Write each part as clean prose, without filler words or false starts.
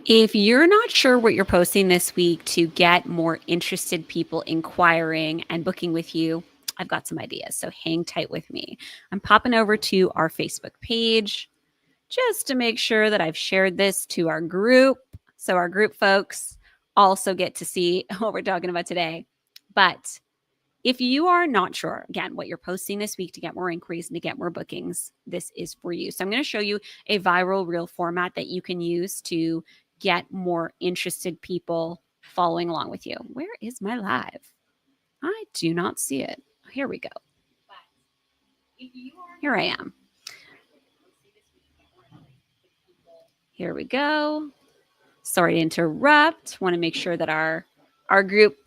If you're not sure what you're posting this week to get more interested people inquiring and booking with you, I've got some ideas. So hang tight with me. I'm popping over to our Facebook page just to make sure that I've shared this to our group. So our group folks also get to see what we're talking about today. But if you are not sure, again, what you're posting this week to get more inquiries and to get more bookings, this is for you. So I'm going to show you a viral reel format that you can use to get more interested people following along with you. Where is my live? I do not see it. Here we go. Here I am. Here we go. Sorry to interrupt. Want to make sure that our group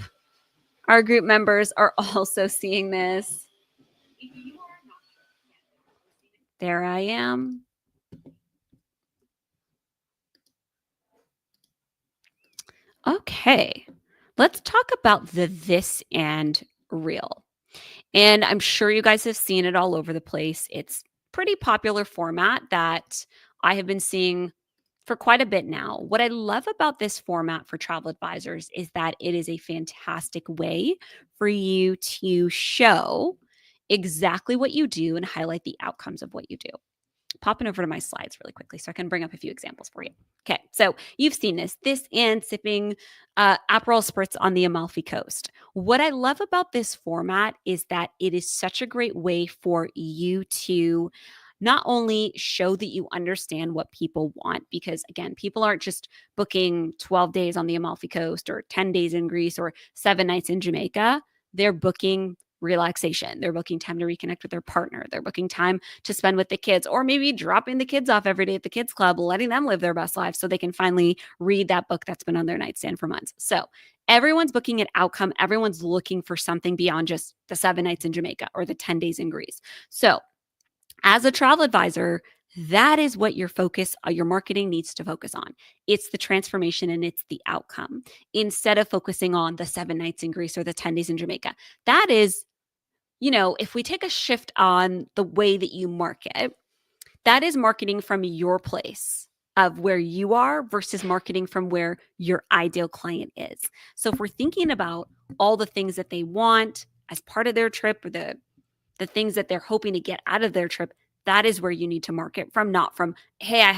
members are also seeing this. There I am. Okay, let's talk about the this and reel. And I'm sure you guys have seen it all over the place. It's pretty popular format that I have been seeing for quite a bit now. What I love about this format for travel advisors is that it is a fantastic way for you to show exactly what you do and highlight the outcomes of what you do. Popping over to my slides really quickly so I can bring up a few examples for you. Okay, so you've seen this and sipping Aperol Spritz on the Amalfi Coast. What I love about this format is that it is such a great way for you to not only show that you understand what people want, because again, people aren't just booking 12 days on the Amalfi Coast or 10 days in Greece or 7 nights in Jamaica. They're booking relaxation. They're booking time to reconnect with their partner. They're booking time to spend with the kids, or maybe dropping the kids off every day at the kids club, letting them live their best life so they can finally read that book that's been on their nightstand for months. So everyone's booking an outcome. Everyone's looking for something beyond just the 7 nights in Jamaica or the 10 days in Greece. So as a travel advisor, that is what your marketing needs to focus on. It's the transformation and it's the outcome instead of focusing on the 7 nights in Greece or the 10 days in Jamaica. That is, if we take a shift on the way that you market, that is marketing from your place of where you are versus marketing from where your ideal client is. So if we're thinking about all the things that they want as part of their trip or the things that they're hoping to get out of their trip, that is where you need to market from, not from, hey, I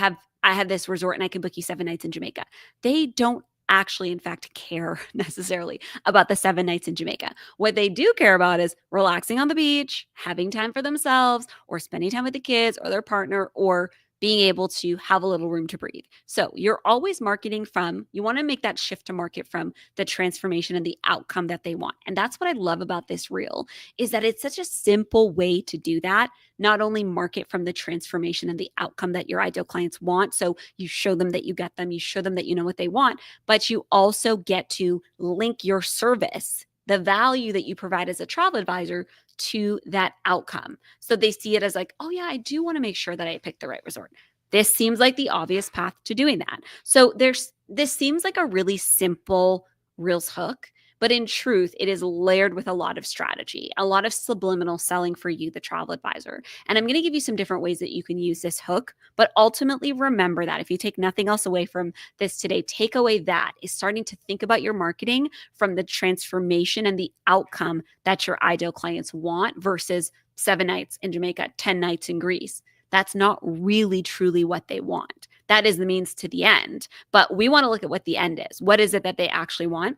have this resort and I can book you 7 nights in Jamaica. They don't actually, in fact, care necessarily about the 7 nights in Jamaica. What they do care about is relaxing on the beach, having time for themselves, or spending time with the kids or their partner, or being able to have a little room to breathe. So you're always marketing from, you want to make that shift to market from the transformation and the outcome that they want. And that's what I love about this reel is that it's such a simple way to do that. Not only market from the transformation and the outcome that your ideal clients want. So you show them that you get them, you show them that you know what they want, but you also get to link your service, the value that you provide as a travel advisor, to that outcome. So they see it as like, oh yeah, I do want to make sure that I pick the right resort. This seems like the obvious path to doing that. So this seems like a really simple Reels hook, but in truth, it is layered with a lot of strategy, a lot of subliminal selling for you, the travel advisor. And I'm going to give you some different ways that you can use this hook, but ultimately remember that if you take nothing else away from this today, take away that is starting to think about your marketing from the transformation and the outcome that your ideal clients want versus 7 nights in Jamaica, 10 nights in Greece. That's not really truly what they want. That is the means to the end. But we want to look at what the end is. What is it that they actually want?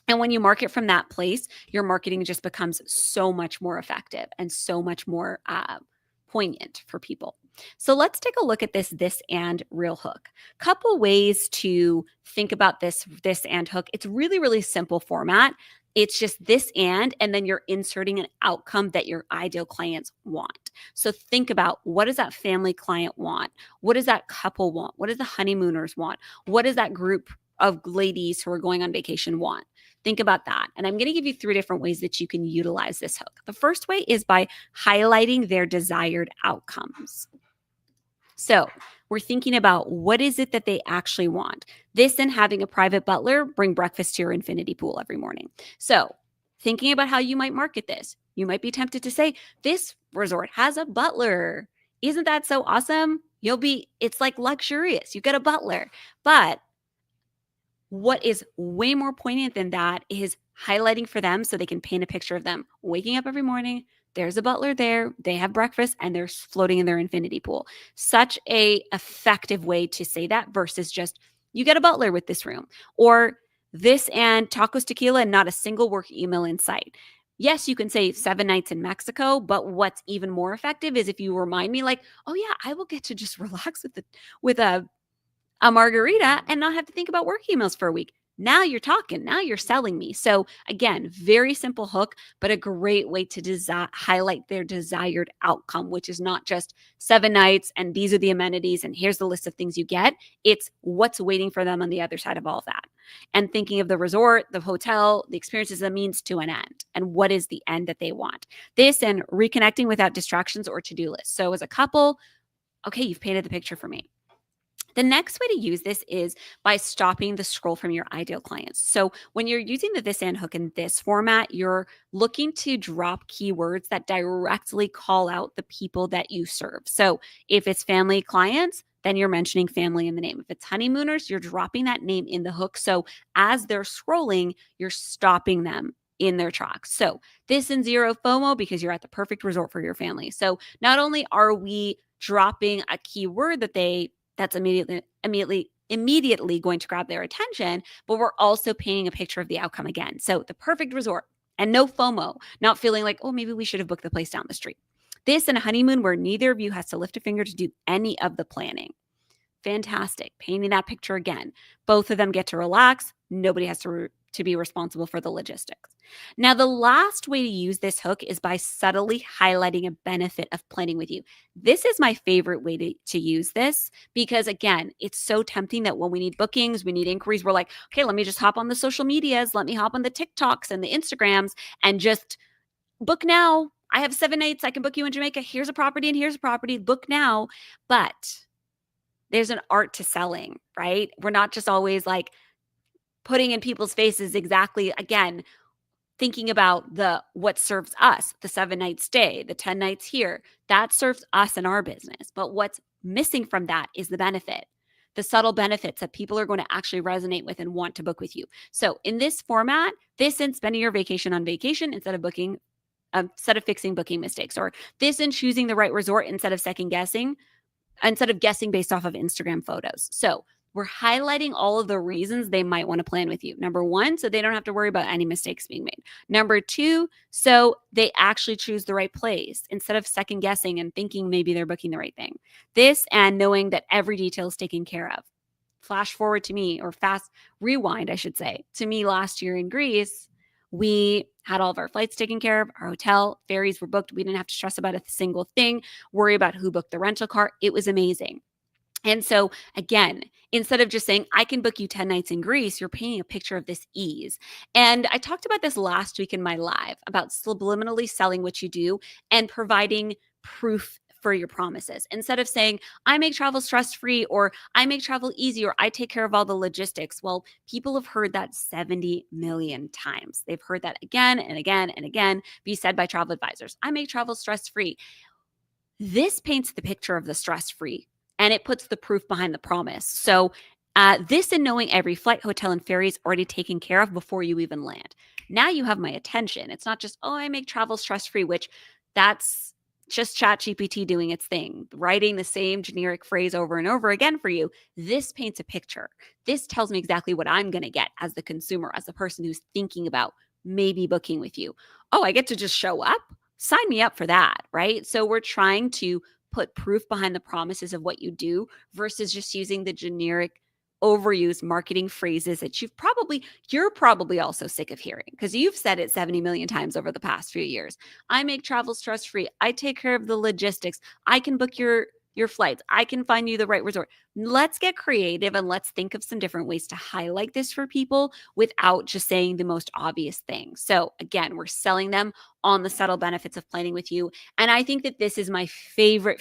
And when you market from that place, your marketing just becomes so much more effective and so much more poignant for people. So let's take a look at this and reel hook. Couple ways to think about this and hook. It's really, really simple format. It's just this and then you're inserting an outcome that your ideal clients want. So think about, what does that family client want? What does that couple want? What does the honeymooners want? What does that group of ladies who are going on vacation want? Think about that. And I'm going to give you 3 different ways that you can utilize this hook. The first way is by highlighting their desired outcomes. So we're thinking about, what is it that they actually want? This and having a private butler bring breakfast to your infinity pool every morning. So thinking about how you might market this, you might be tempted to say, this resort has a butler. Isn't that so awesome? It's like luxurious. You get a butler. But What is way more poignant than that is highlighting for them so they can paint a picture of them waking up every morning. There's a butler there, they have breakfast, and they're floating in their infinity pool. Such a effective way to say that versus just, you get a butler with this room, or this and tacos tequila and not a single work email in sight. Yes, you can say 7 nights in Mexico, but what's even more effective is if you remind me, like, oh yeah, I will get to just relax with a margarita and not have to think about work emails for a week. Now you're talking. Now you're selling me. So again, very simple hook, but a great way to highlight their desired outcome, which is not just 7 nights and these are the amenities and here's the list of things you get. It's what's waiting for them on the other side of all of that. And thinking of the resort, the hotel, the experience as a means to an end. And what is the end that they want? This and reconnecting without distractions or to-do lists. So as a couple, okay, you've painted the picture for me. The next way to use this is by stopping the scroll from your ideal clients. So when you're using the this and hook in this format, you're looking to drop keywords that directly call out the people that you serve. So if it's family clients, then you're mentioning family in the name. If it's honeymooners, you're dropping that name in the hook. So as they're scrolling, you're stopping them in their tracks. So this and zero FOMO because you're at the perfect resort for your family. So not only are we dropping a keyword that's immediately going to grab their attention, but we're also painting a picture of the outcome again. So the perfect resort and no FOMO, not feeling like, oh, maybe we should have booked the place down the street. This and a honeymoon where neither of you has to lift a finger to do any of the planning. Fantastic. Painting that picture again. Both of them get to relax. Nobody has to be responsible for the logistics. Now, the last way to use this hook is by subtly highlighting a benefit of planning with you. This is my favorite way to use this because, again, it's so tempting that when we need bookings, we need inquiries, we're like, okay, let me just hop on the social medias, let me hop on the TikToks and the Instagrams and just book now. I have 7 nights. I can book you in Jamaica. Here's a property and here's a property. Book now. But there's an art to selling, right? We're not just always like putting in people's faces exactly, again, thinking about what serves us, the 7 night stay, the 10 nights here. That serves us and our business. But what's missing from that is the benefit, the subtle benefits that people are going to actually resonate with and want to book with you. So in this format, this and spending your vacation on vacation instead of fixing booking mistakes, or this and choosing the right resort instead of guessing based off of Instagram photos. So we're highlighting all of the reasons they might want to plan with you. Number one, so they don't have to worry about any mistakes being made. Number two, so they actually choose the right place instead of second guessing and thinking maybe they're booking the right thing. This and knowing that every detail is taken care of. Flash forward to me, or fast rewind, I should say, to me last year in Greece. We had all of our flights taken care of, our hotel, ferries were booked. We didn't have to stress about a single thing, worry about who booked the rental car. It was amazing. And so again, instead of just saying, I can book you 10 nights in Greece, you're painting a picture of this ease. And I talked about this last week in my live about subliminally selling what you do and providing proof for your promises. Instead of saying, I make travel stress-free, or I make travel easy, or I take care of all the logistics. Well, people have heard that 70 million times. They've heard that again and again and again be said by travel advisors. I make travel stress-free. This paints the picture of the stress-free, and it puts the proof behind the promise. So this and knowing every flight, hotel, and ferry is already taken care of before you even land. Now you have my attention. It's not just, oh, I make travel stress-free, which that's just ChatGPT doing its thing, writing the same generic phrase over and over again for you. This paints a picture. This tells me exactly what I'm going to get as the consumer, as the person who's thinking about maybe booking with you. Oh, I get to just show up? Sign me up for that, right? So we're trying to put proof behind the promises of what you do versus just using the generic overused marketing phrases that you're probably also sick of hearing because you've said it 70 million times over the past few years. I make travel stress-free. I take care of the logistics. I can book your flights. I can find you the right resort. Let's get creative and let's think of some different ways to highlight this for people without just saying the most obvious thing. So again, we're selling them on the subtle benefits of planning with you. And I think that this is my favorite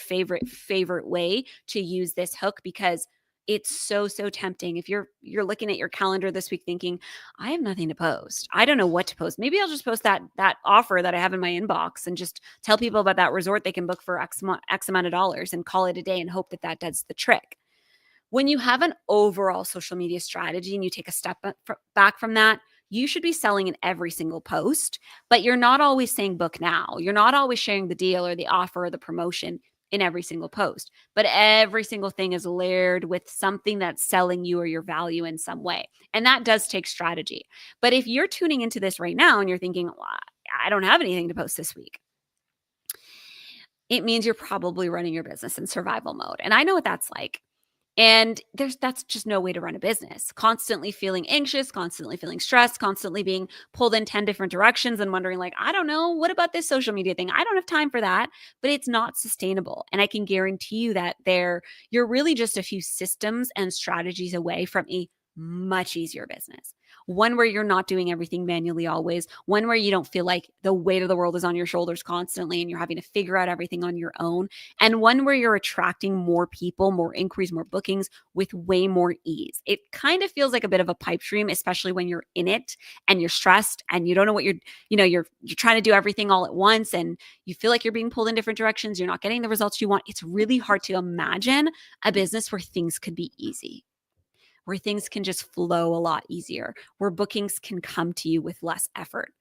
way to use this hook because it's so tempting. If you're looking at your calendar this week thinking, I have nothing to post. I don't know what to post. Maybe I'll just post that offer that I have in my inbox and just tell people about that resort they can book for X amount of dollars and call it a day and hope that does the trick. When you have an overall social media strategy and you take a step back from that, you should be selling in every single post, but you're not always saying book now. You're not always sharing the deal or the offer or the promotion in every single post, but every single thing is layered with something that's selling you or your value in some way. And that does take strategy. But if you're tuning into this right now and you're thinking, well, I don't have anything to post this week, it means you're probably running your business in survival mode. And I know what that's like. And that's just no way to run a business. Constantly feeling anxious, constantly feeling stressed, constantly being pulled in 10 different directions and wondering like, I don't know, what about this social media thing? I don't have time for that, but it's not sustainable. And I can guarantee you that you're really just a few systems and strategies away from a much easier business. One where you're not doing everything manually always, one where you don't feel like the weight of the world is on your shoulders constantly and you're having to figure out everything on your own, and one where you're attracting more people, more inquiries, more bookings with way more ease. It kind of feels like a bit of a pipe dream, especially when you're in it and you're stressed and you don't know what you're trying to do everything all at once and you feel like you're being pulled in different directions, you're not getting the results you want. It's really hard to imagine a business where things could be easy, where things can just flow a lot easier, where bookings can come to you with less effort.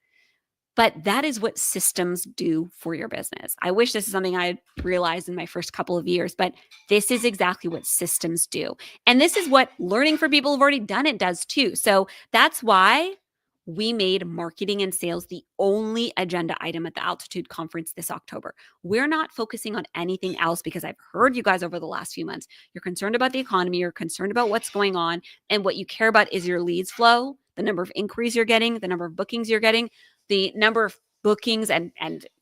But that is what systems do for your business. I wish this is something I realized in my first couple of years, but this is exactly what systems do. And this is what learning for people who've already done it does too. So that's why we made marketing and sales the only agenda item at the Altitude Conference this October. We're not focusing on anything else because I've heard you guys over the last few months. You're concerned about the economy, you're concerned about what's going on, and what you care about is your leads flow, the number of inquiries you're getting, the number of bookings you're getting, the number of bookings and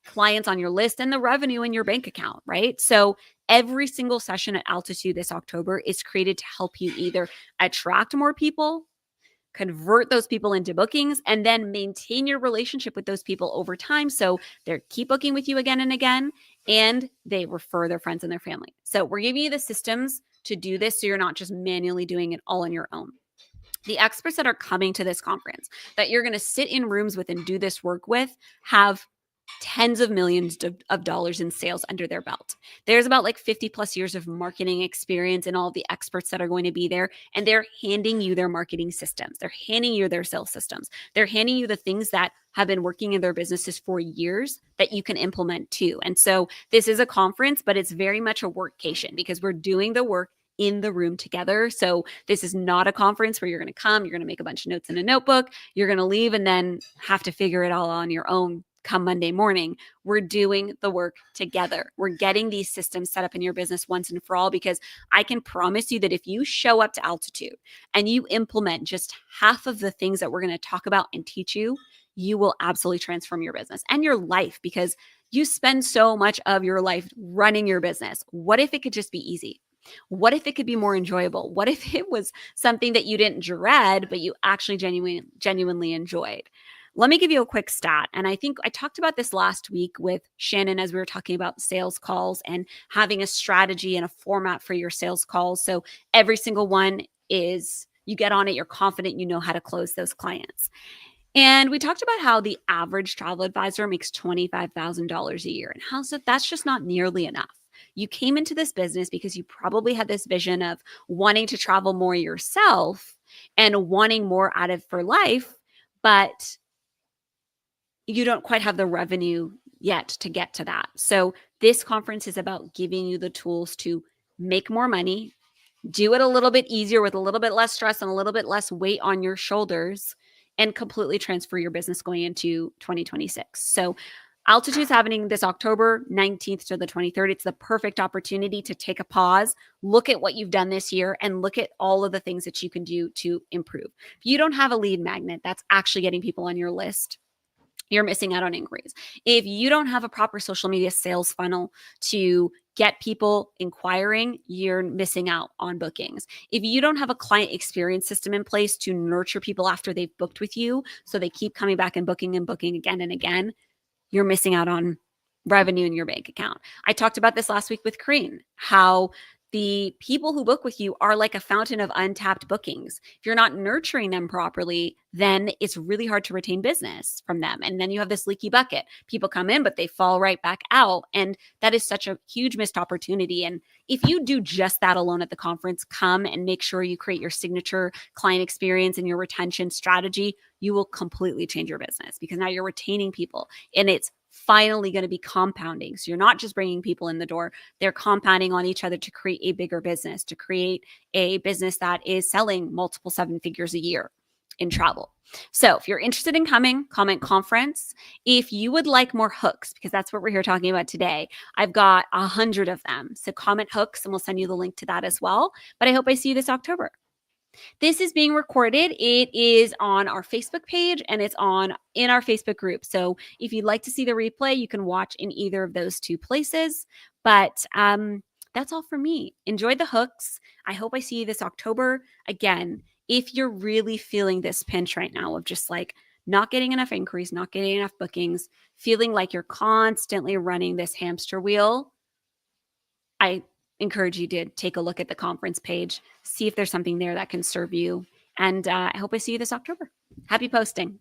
clients on your list, and the revenue in your bank account, right? So every single session at Altitude this October is created to help you either attract more people, convert those people into bookings, and then maintain your relationship with those people over time. So they keep booking with you again and again, and they refer their friends and their family. So we're giving you the systems to do this so you're not just manually doing it all on your own. The experts that are coming to this conference that you're going to sit in rooms with and do this work with have tens of millions of dollars in sales under their belt. There's about like 50 plus years of marketing experience in all of the experts that are going to be there. And they're handing you their marketing systems. They're handing you their sales systems. They're handing you the things that have been working in their businesses for years that you can implement too. And so this is a conference, but it's very much a workcation because we're doing the work in the room together. So this is not a conference where you're going to come, you're going to make a bunch of notes in a notebook, you're going to leave and then have to figure it all on your own come Monday morning. We're doing the work together. We're getting these systems set up in your business once and for all, because I can promise you that if you show up to Altitude and you implement just half of the things that we're going to talk about and teach you, you will absolutely transform your business and your life, because you spend so much of your life running your business. What if it could just be easy? What if it could be more enjoyable? What if it was something that you didn't dread, but you actually genuinely enjoyed? Let me give you a quick stat. And I think I talked about this last week with Shannon as we were talking about sales calls and having a strategy and a format for your sales calls. So every single one is you get on it, you're confident, you know how to close those clients. And we talked about how the average travel advisor makes $25,000 a year and how that's just not nearly enough. You came into this business because you probably had this vision of wanting to travel more yourself and wanting more out of for life, but you don't quite have the revenue yet to get to that. So this conference is about giving you the tools to make more money, do it a little bit easier with a little bit less stress and a little bit less weight on your shoulders, and completely transfer your business going into 2026. So Altitude's happening this October 19th to the 23rd. It's the perfect opportunity to take a pause, look at what you've done this year, and look at all of the things that you can do to improve. If you don't have a lead magnet that's actually getting people on your list, you're missing out on inquiries. If you don't have a proper social media sales funnel to get people inquiring, you're missing out on bookings. If you don't have a client experience system in place to nurture people after they've booked with you so they keep coming back and booking again and again, you're missing out on revenue in your bank account. I talked about this last week with Kareen, how The people who book with you are like a fountain of untapped bookings. If you're not nurturing them properly, then it's really hard to retain business from them. And then you have this leaky bucket. People come in, but they fall right back out. And that is such a huge missed opportunity. And if you do just that alone at the conference, come and make sure you create your signature client experience and your retention strategy, you will completely change your business because now you're retaining people and it's finally going to be compounding. So you're not just bringing people in the door, they're compounding on each other to create a bigger business, to create a business that is selling multiple seven figures a year in travel. So if you're interested in coming, comment conference. If you would like more hooks, because that's what we're here talking about today, I've got 100 of them. So comment hooks and we'll send you the link to that as well. But I hope I see you this October. This is being recorded. It is on our Facebook page and it's in our Facebook group. So if you'd like to see the replay, you can watch in either of those two places. But that's all for me. Enjoy the hooks. I hope I see you this October. Again, if you're really feeling this pinch right now of just like not getting enough inquiries, not getting enough bookings, feeling like you're constantly running this hamster wheel, I encourage you to take a look at the conference page, see if there's something there that can serve you. And I hope I see you this October. Happy posting.